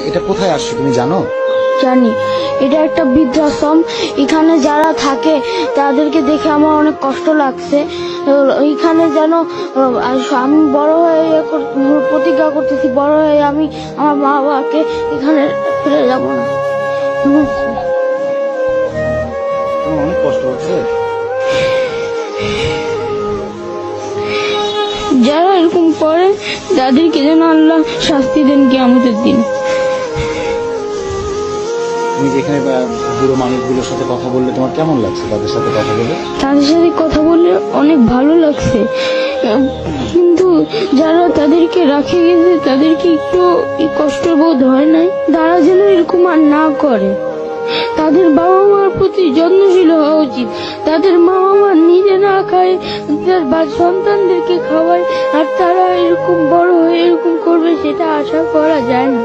এটা কোথায় আসছো তুমি জানো? জানি, এটা একটা বৃদ্ধাশ্রম। এখানে যারা থাকে তাদেরকে দেখে আমার অনেক কষ্ট লাগছে। এখানে যেন আমি বড় হয়ে প্রতিজ্ঞা করতেছি, বড় হয়ে আমি আমার মা বাবাকে এখানে ফিরে যাব না। অনেক কষ্ট হচ্ছে। যারা এরকম করে তাদেরকে যেন আল্লাহ শাস্তি দেন কিয়ামতের দিন। তুমি যেখানে বুড়ো মানুষগুলোর সাথে কথা বললে তোমার কেমন লাগছে? তাদের সাথে কথা বলে অনেক ভালো লাগছে, কিন্তু যারা তাদেরকে রাখে গেছে তাদেরকে একটু কষ্ট বোধ হয় নাই। তারা যেন এরকম আর না করে। তাদের বাবা মার প্রতি যত্নশীল হওয়া উচিত। তাদের মা মা নিজে না খায়, তার সন্তানদেরকে খাওয়ায়, আর তারা এরকম বড় হয়ে এরকম করবে সেটা আশা করা যায় না।